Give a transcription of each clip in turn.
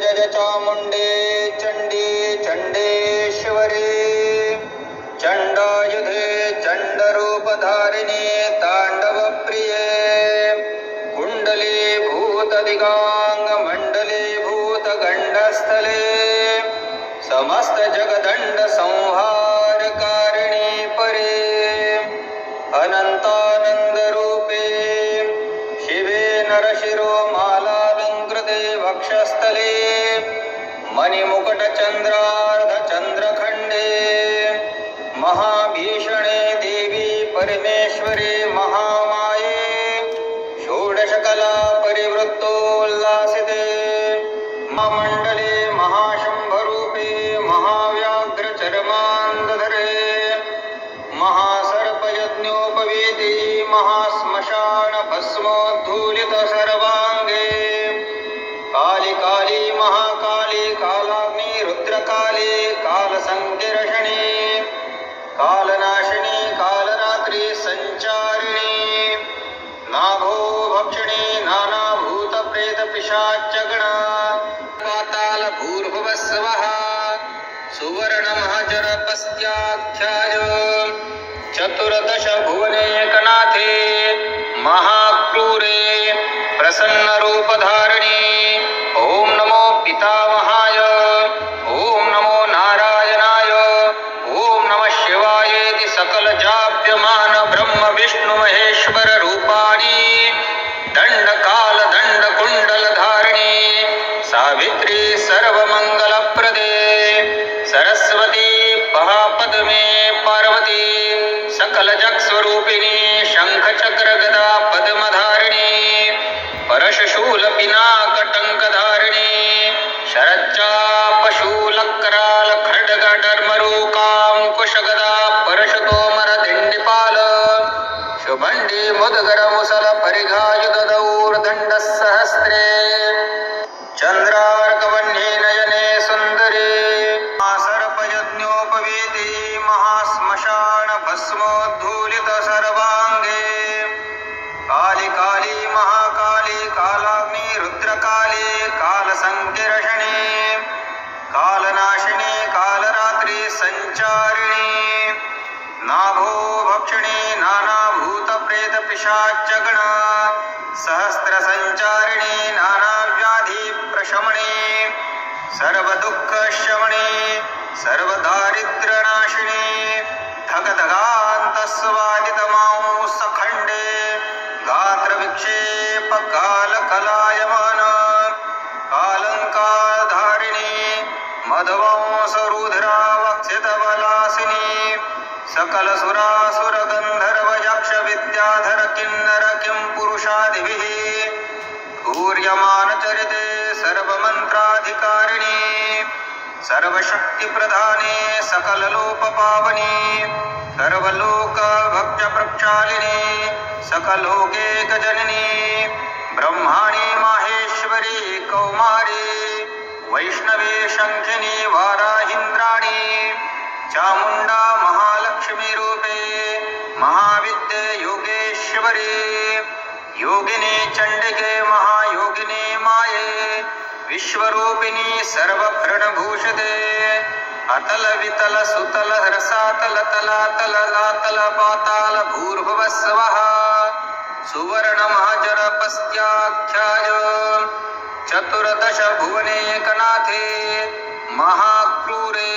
जय चामुंडे चंडी चंडेश्वरी चंडायुधे चंडरूपधारिणी तांडवप्रिये कुण्डलीभूतदिगाङ्गमण्डलीभूतगण्डस्थले समस्त जगदण्ड संहारकारिणी परे अनन्तानन्दरूपे शिवे नरशिरोमालालङ्कृते वक्षस्थले मणिमुकुटचन्द्रार्धचन्द्रखण्डे महाभीषणे देवी परमेश्वरी महामाये षोडशकला परिवृत्तोल्लासिते महामण्डले महाशम्भरूपे महाव्याघ्रचर्मान्धरे महासर्पयज्ञोपवीति महाश्मशानभस्मोद्धूलित सर्वाङ्गे काली काली महाकाली कालाग्नि रुद्रकाली कालसङ्किर्षणी कालनाशिनी कालरात्रि सञ्चारिणी नाभो भक्षिणी नानाभूतप्रेतपिशाच्यगणा पाताल भूर्भुवस्वः सुवर्णमहाजरपस्त्याख्याय चतुर्दश भुवनेकनाथे महाक्रूरे प्रसन्नरूपधारिणी ॐ नमो पितामहाय ॐ नमो नारायणाय ॐ नमः शिवायेति सकलजाप्यमान ब्रह्म विष्णु महेश्वर रूपाणि दण्डकाल दण्डकुण्डलधारिणी सावित्री सर्वमङ्गलप्रदे सरस्वती महापद्मे पार्वती सकलजगस्वरूपिणी शङ्खचक्रगदा पद्मधारिणी परशूलपिनाकटङ्कधारिणी शरच्चापशूलक्राल खड्गडर्मरूकाङ्कुशगदा परशुतोमरदिण्डिपाल शुभण्डी मुद्गरमुसल परिघायुधदौर्दण्डसहस्रे चन्द्रार्कवह्नि नयने सुन्दरे सर्पयज्ञोपवीति महाश्मशानभस्मोद्धूलित सर्वाङ्गे काली काली महाकाली कालाग्नि रुद्रकाली कालसङ्किर्षणी कालनाशिनी कालरात्रि सञ्चारिणी नाभो भक्षिणी नानाभूतप्रेतपिशाच्यगणा सहस्रसञ्चारिणी नानाव्याधिप्रशमनी सर्वदुःखशमनी सर्वदारिद्र्यनाशिनी धगधगान्तस्वादितमांसखण्डे गात्रविक्षेपकालकलायमान कालङ्काधारिणी मधवंसरुधिरावक्षितबलासिनी सकलसुरासुरगन्धर्वयक्षविद्याधर किन्नर किं पुरुषादिभिः पूर्यमानचरिते सर्वमन्त्राधिकारिणी सर्वशक्तिप्रधाने सकललोकपावनी सर्वलोकभक्त्यप्रक्षालिनी सकलोकैकजननी ब्रह्माणी माहेश्वरी कौमारी वैष्णवी शङ्खिनी वाराहीन्द्राणी चामुण्डा महालक्ष्मी रूपे महाविद्ये योगेश्वरी योगिनी चण्डिके महायोगिनी माये विश्वरूपिणी सर्वप्रणभूषिते अतल वितल सुतल रसातल तलातल लातल पाताल भूर्भुवस्वः सुवर्णमहाजरपस्त्याख्याय चतुर्दश भुवनेकनाथे महाक्रूरे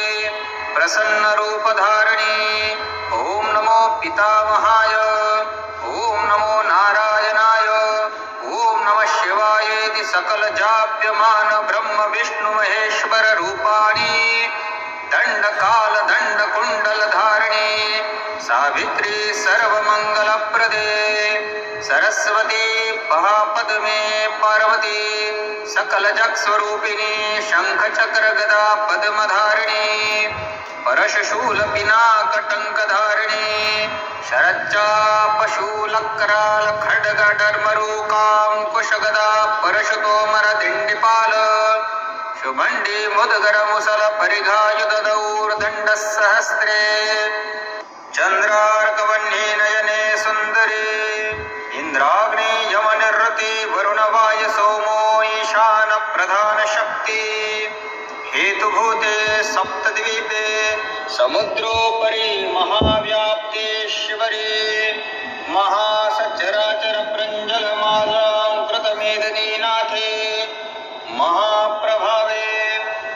प्रसन्नरूपधारिणी ॐ नमो पितामहाय ॐ नमो नारायणाय ॐ नमः शिवायेति सकलजाप्यमान ब्रह्म विष्णु महेश्वर रूपाणि दण्डकाल दण्डकुण्डलधारिणी सावित्री सर्वमङ्गलप्रदे सरस्वती महापद्मे पार्वती सकलजगस्वरूपिणी शङ्खचक्रगदा पद्मधारिणी परशूलपिनाकटङ्कधारिणी शरच्चापशूलक्राल खड्गडर्मरूकाङ्कुशगदा परशुतोमरदिण्डिपाल शुभण्डी मुद्गरमुसल परिघायुधदौर्दण्डसहस्रे चन्द्रार्कवह्नि नयने सुन्दरे इंद्राग्नी यम निरृती वरुण वाय सोमो ईशान प्रधान शक्ती हेतुभूते सप्तद्वीपे समुद्रोपरि महाव्याप्तेश्वरी महासचराचर प्रञ्जलमालांकृतमेदिनीनाथे महाप्रभावे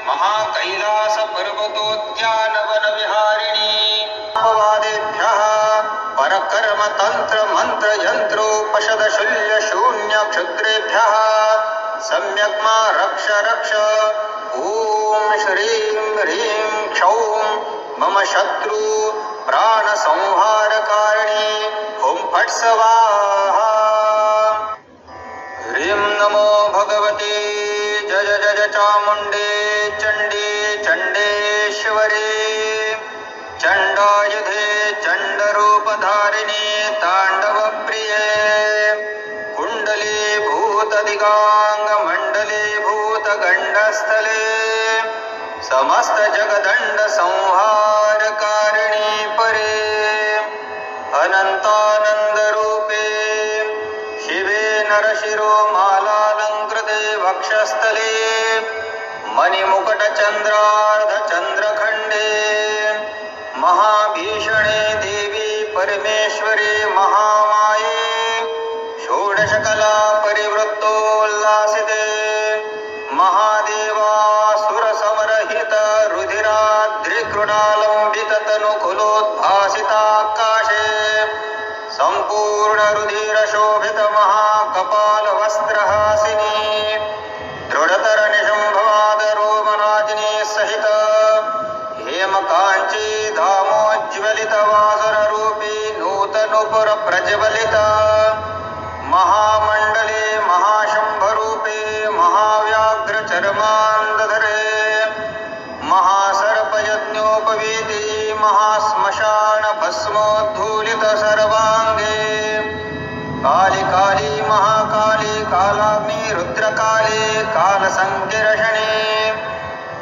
महाकैलास पर्वतोद्यानवनविहारिणी अपवादेभ्यः परकर्म तंत्र मंत्र यंत्रोपशद शल्य शून्य क्षुद्रेभ्यः सम्यक् मा रक्ष रक्ष ओम श्रीं ह्रीं क्षौं मम शत्रु प्राण संहारकारिणी ओम फट् स्वाहा ह्रीं नमो भगवते जय जय चामुण्डे चण्डे चण्डेश्वरी चण्डायुधे चण्डरूपधारिणी ताण्डवप्रिये कुण्डली भूतदिगाङ्गमण्डली भूतगण्डस्थले समस्त जगदण्ड संहारकारिणी परे अनन्तानन्दरूपे शिवे नरशिरो मालालङ्कृते वक्षस्थले मणिमुकुटचन्द्रार्धचन्द्रखण्डे महाभीषणे देवी परमेश्वरी महामाये षोडशकला परिवृत्तोल्लासिते महादेवासुरसमरहित रुधिराद्रिकृणालम्बित तनुकुलोद्भासिताकाशे सम्पूर्णरुधिरशोभित महाकपालवस्त्रहासिनी दृढतर निशुम्भवादरोमनादिनी सहित हेमकाञ्ची धामोज्ज्वलित वासुररूपी नूतनूपुर प्रज्वलित महामण्डले महाशम्भरूपे महाव्याघ्र चर्मान्दधरे महासर्पयज्ञोपवीति महाश्मशान भस्मोद्धूलित सर्वाङ्गे काली काली महाकाली कालाग्नि रुद्रकाली कालसङ्कीर्षणे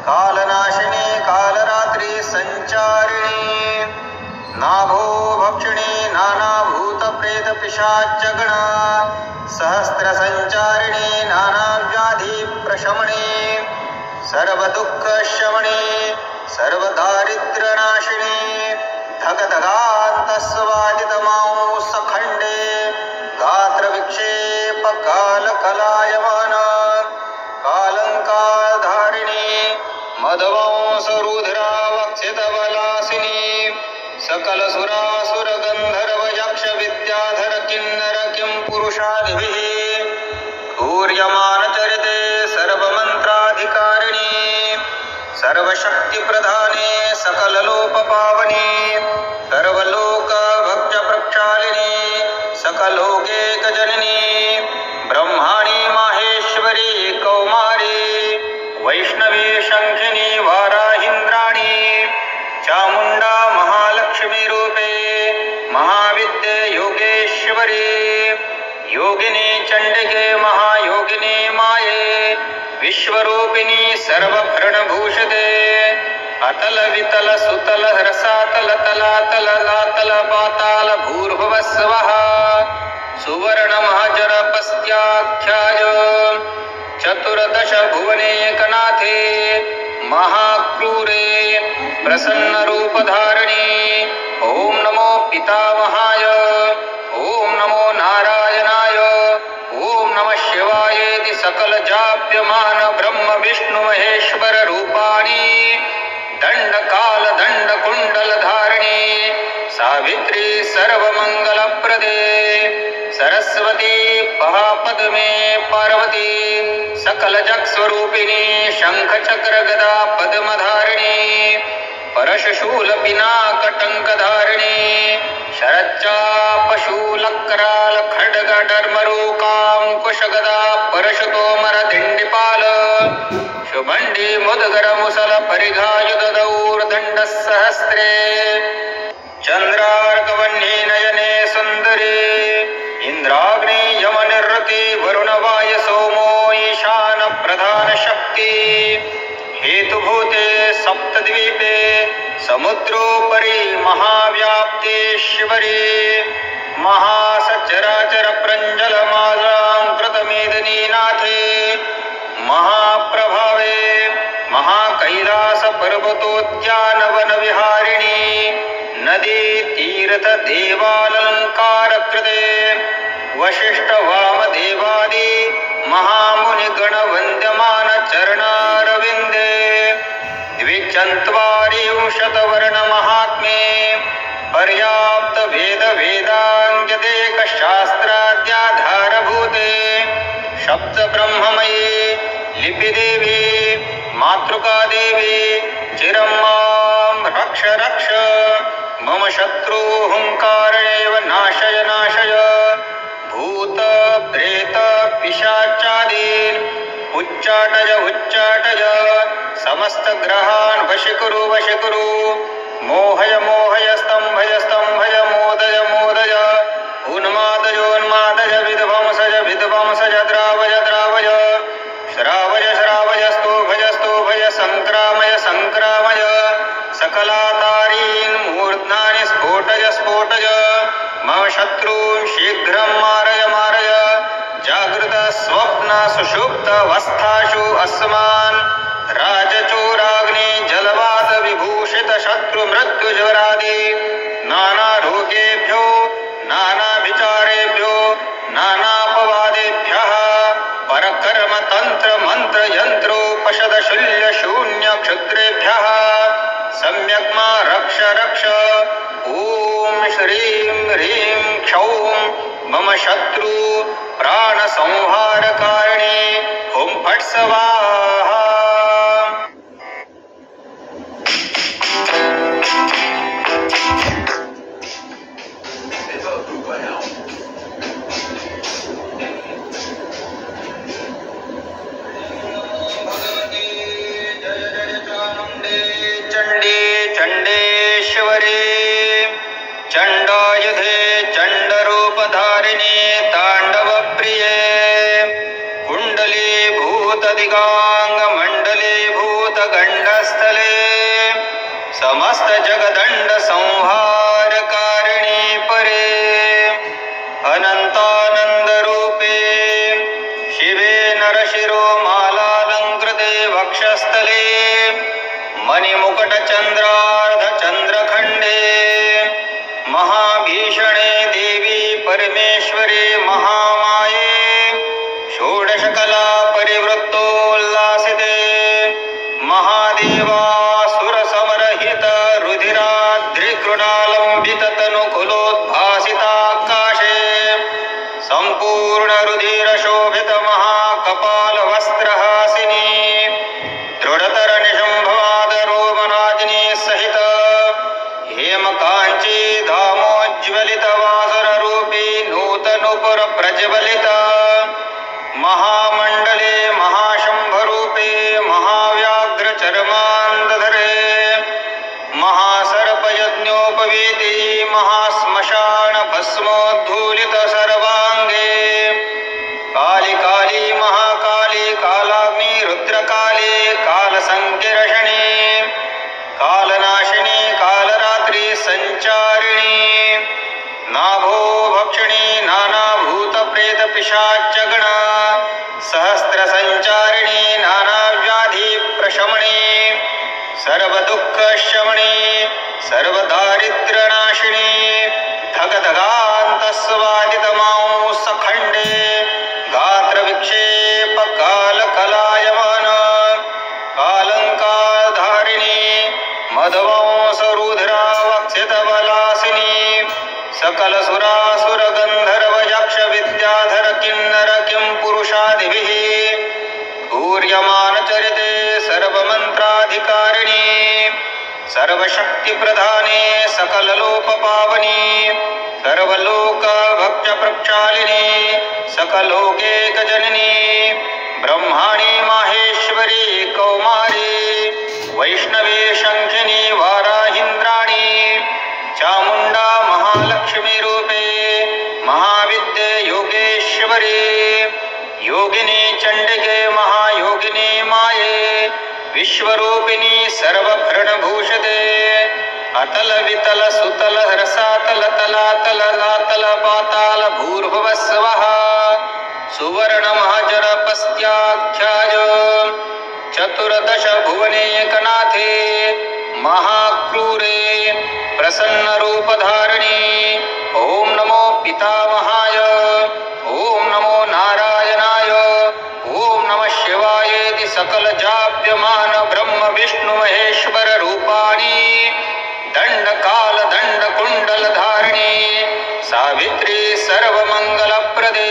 कालनाशिनी कालरात्रि संचारिणी नाभो भक्षिणी नानाभूतप्रेत पिशाच्चगणा सहस्रसञ्चारिणी नानाव्याधि प्रशमने सर्वदुःखशमने सर्वदारिद्र्यनाशिनी धगधगान्तस्वादितमांसखण्डे गात्रविक्षेपकालकलायमान कालङ्कारधारिणी मदवंसरुधिरावक्षितवलासिनी सकलसुरासुरगन्धर्व यक्ष विद्याधर किन्नर किं पुरुषादिभिः सूर्यमानचरिते सर्वमन्त्राधिकारिणी सर्वशक्तिप्रधाने सकललोकपावनी सर्वलोकभक्तप्रक्षालिनी सकलोकैकजननी ब्रह्माणी माहेश्वरी कौमारी वैष्णवी शङ्खिनी वाराहीन्द्राणी चामुण्डा महालक्ष्मी रूपे महाविद्ये योगेश्वरी योगिनी चण्डिके महायोगिनी माये विश्वरूपिणी सर्वभरणभूषिते अतल वितल सुतल रसातल तलातल लातल पाताल भूर्भुवस्वः सुवर्ण महाजरपस्त्याख्याय चतुर्दश भुवनेकनाथे महाक्रूरे प्रसन्नरूपधारिणी ओम नमो पितामहाय ओम नमो नारायणाय ओम नमः शिवायेति सकल जाप्यमान ब्रह्म विष्णु महेश्वर रूपाणि दंडकाल दंड कुंडल धारिणी सावित्री सर्वमंगलप्रदे सरस्वती महापद्मे पार्वती सकल जग स्वरूपिणी शंख चक्र गदा पद्मधारिणी परशूल पिनाक टंकधारिणी शरच्चाप शूल कराल खड्ग डर्मरूकांकुश गदा परशुतोमर दिंडिपाल शुभंडी मुदगर मुसल परिघायुध दौर्दंड सहस्रे चंद्रार्कवन्नी नयने सुंदरी इंद्राग्नि यम निरृति वरुण वाय सोमो ईशान प्रधान शक्ति हेतुभूते सप्तद्वीपे समुद्रोपरि महाव्याप्तेश्वरी महासचराचर प्रंजल मालांकृतमेदिनी नाथे महाप्रभावे महाकैलास पर्वतोद्यान वन विहारिणी नदी तीर्थ देवालंकार कृते वशिष्ठ वामदेवादी महामुनिगण वंद्यमान चरणारविंदे द्विचत्वारिंशत्वर्ण महात्मे पर्याप्त वेद वेदांगदेक शास्त्राद्याधारभूते शब्द ब्रह्ममयी लिपिदेवी मातृका देवी चिरं मां रक्ष रक्ष मम शत्रु हुंकारेव नाशय नाशय भूत प्रेत पिशाचादीन उच्चाटय उच्चाटय समस्त ग्रहान् वशीकुरु वशीकुरु मोहय मोहय स्तंभय स्तंभय मोदय मोदय उन्मादयोन्मादय विध्वंसय विध्वंसय द्रावय द्रावय श्रावय श्रावय स्तोभय स्तोभय संक्रामय संक्रामय सकलातारीन् मूर्ध्नानि स्फोटय स्फोटय मम शत्रून् शीघ्रं मारय मारय जागृत स्वप्न सुषुप्त अवस्थासु अस्मान् राजचोराग्नि जलवात विभूषित शत्रु मृत्यु ज्वरादि नाना रोगेभ्यो नाना विचारेभ्यो नानापवादेभ्यः परकर्म तंत्र मंत्र यंत्रोपशद शूल्य शून्य क्षुद्रेभ्यः सम्यक् मा रक्ष रक्ष ओम श्रीं ह्रीं क्षौं मम शत्रु प्राण संहारकारिणी हुं फट् स्वाहा। चंडेश्वरी चंडायुधे चंडरूपधारिणी तांडवप्रिये कुंडलीभूतदिगांग मण्डलीभूतगण्डस्थले समस्त जगदण्ड संहारकारिणी परे अनन्तानन्दरूपे शिवे नरशिरो मालालङ्कृते वक्षस्थले मणिमुकुटचन्द्रार्धचन्द्रखण्डे महाभीषणे देवी परमेश्वरी महामाये षोडशकला परिवृत्तोल्लासिते महादेवासुरसमरहित रुधिराद्रिकृणालम्बित तनुकुलोद्भासिताकाशे सम्पूर्णरुधिरशोभित महाकपालवस्त्रहासिनी दृढतर निशुम्भवादरोमनादिनी सहित हेमकाञ्ची धामोज्ज्वलित वासुररूपी नूतनूपुर प्रज्वलित महामण्डले महाशम्भरूपे महाव्याघ्र चर्मान्दधरे महासर्पयज्ञोपवीति महाश्मशान भस्मोद्धूलित सर्वाङ्गे काली काली महाकाली कालाग्नि रुद्रकाली कालसंकीर्षणी कालनाशिनी कालरात्रि संचारिणी नाभो भक्षिणी नानाभूत प्रेत पिशाचगण सहस्र संचारिणी नानाव्याधि प्रशमणी सर्वदुःखशमनी सर्वदारिद्र्यनाशिनी धगधगान्तस्वादितमांसखण्डे गात्रविक्षेप कालकलायमान कालङ्कारधारिणी मदवंसरुधिरावक्षितबलासिनी सकलसुरासुरगन्धर्व यक्ष विद्याधर किन्नर किं पुरुषादिभिः पूर्यमानचरिते सर्वमन्त्राधिकारिणी सर्वशक्तिप्रधाने सकललोकपावनी सर्वलोकभक्त्यप्रक्षालिनी सकलोकैकजननी ब्रह्माणी माहेश्वरी कौमारी वैष्णवी शंखिनी वाराहीन्द्राणी चामुण्डा महालक्ष्मी रूपे महाविद्ये योगेश्वरी योगिनी चण्डिके महायोगिनी माये विश्वरूपिणी सर्वभरणभूषिते अतल वितल सुतल रसातल तलातल लातल पाताल भूर्भुवस्वः सुवर्ण महाजर पस्त्याख्याय चतुर्दश भुवनेकनाथे महाक्रूरे प्रसन्न रूपधारिणी ओम नमो पितामहाय ओम नमो नारायणाय ओम नमः शिवायेति सकल जाप्यमान ब्रह्म विष्णु महेश्वर रूपाणि दंड काल दंड कुंडल धारिणी सावित्री सर्वमंगलप्रदे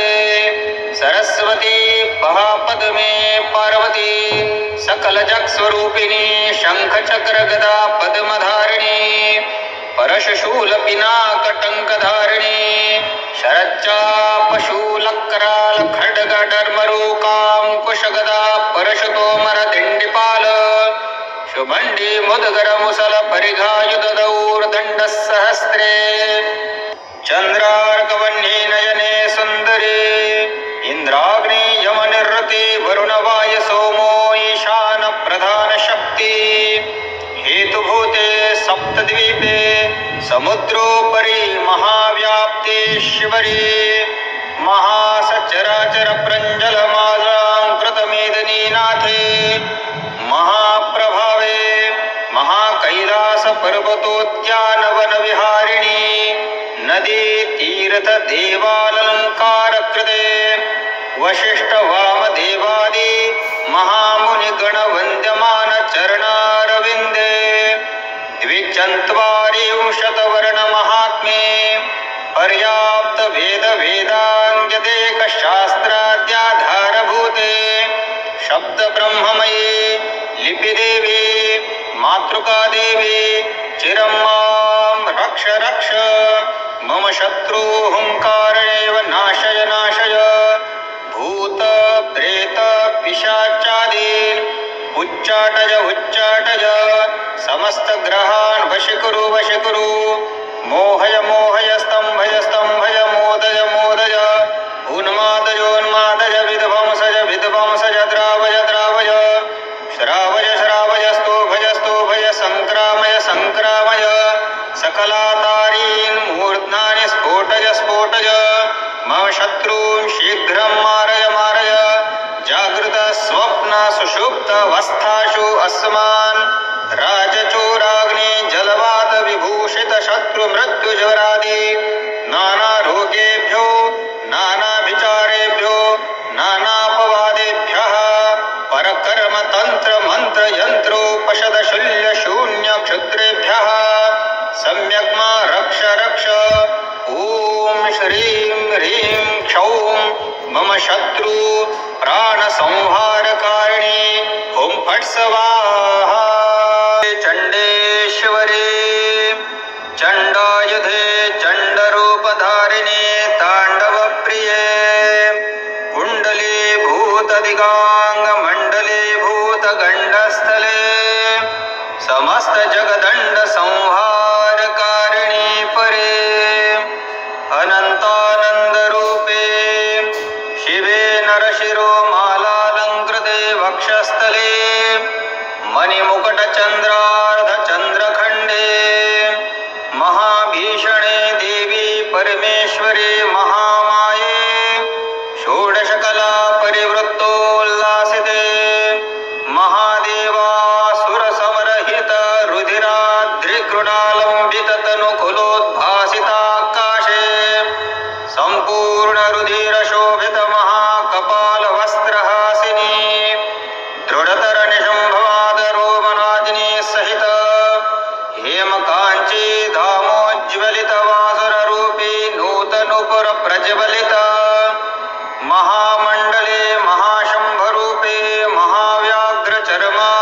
सरस्वती महापद्मे पार्वती सकल जग स्वरूपिणी शंख चक्र गदा पद्मधारिणी परशूल पिनाक टंक धारिणी शरच्चाप शूल कराल खड्ग डर्मरूकां कुशगदा परशुतोमर दिंडिपाल शुभंडी मुदगर मुसल परिघायुध दौर्दंड सहस्रे चंद्रार्कवन्ये नयने सुंदरे इंद्राग्नि यम निरृति वरुण वाय सोमो ईशान प्रधान शक्ति हेतुभूते सप्तद्वीपे समुद्रोपरि महाव्याप्तेश्वरी महासचराचर प्रञ्जलमालांकृतमेदिनी नाथे महाप्रभावे महाकैलास पर्वतोद्यानवन विहारिणी नदी तीर्थ देवालंकार कृते वशिष्ठ वामदेवादि महामुनिगण वन्द्यमान चरणारविन्दे द्विचत्वारिंशत्वर्ण महात्म्ये पर्याप्त वेद वेदांगदेक शास्त्राद्याधारभूते शब्द ब्रह्ममयी लिपि देवी मातृका देवी चिरं मां रक्ष रक्ष मम शत्रु हुंकारेव नाशय नाशय भूत प्रेत पिशाचादीन् उच्चाटय उच्चाटय समस्त ग्रहान् वशीकुरु वशीकुरु मोहय मोहय स्तंभय स्तंभय मोदय मोदय उन्मादयोन्मादय विध्वंसय विध्वंसय द्रावय द्रावय श्रावय श्रावय स्तोभय स्तोभय संक्रामय संक्रामय सकलातारीन् मूर्ध्नानि स्फोटय स्फोटय मम शत्रून् शीघ्रं मारय मारय जागृत स्वप्न सुषुप्त अवस्थासु अस्मान् राजचोराग्नि जलवात विभूषित शत्रु मृत्यु ज्वरादि नाना रोगेभ्यो नाना विचारेभ्यो नानापवादेभ्यः परकर्म तंत्र मंत्र यंत्रोपशद शूल्य शून्य क्षुद्रेभ्यः सम्यक् मा रक्ष रक्ष ओम श्रीं ह्रीं क्षौं मम शत्रु प्राण संहारकारिणी ओम फट् स्वाहा चंडेश्वरी चंडायुधे चंडरूपधारिणी तांडवप्रिये कुंडलीभूत दिगांग मंडलीभूत गंडस्थले समस्त जगदंड संहारकारिणी परे अनंतानंद रूपे शिवे नरशिरो मालालंकृते वक्षस्थले मणिमुकुट चंद्रार्ध चंद्रखंडे महाभीषणे देवी परमेश्वरी महामाये षोडशकला परिवृत्तोल्लासिते महादेवासुरसमरहित रुधिराद्रिकृणालंबित तनुकुलोद्भासिताकाशे संपूर्ण रुधिरशोभित महाकपाल वस्त्रहासिनी दृढतर निशंभवाद रोमनादिनी सहित हेमकांची धामोज्वलित वासुर रूपी नूतनुपुर प्रज्वलित महामंडले महाशंभरूपे महाव्याघ्र चर्मा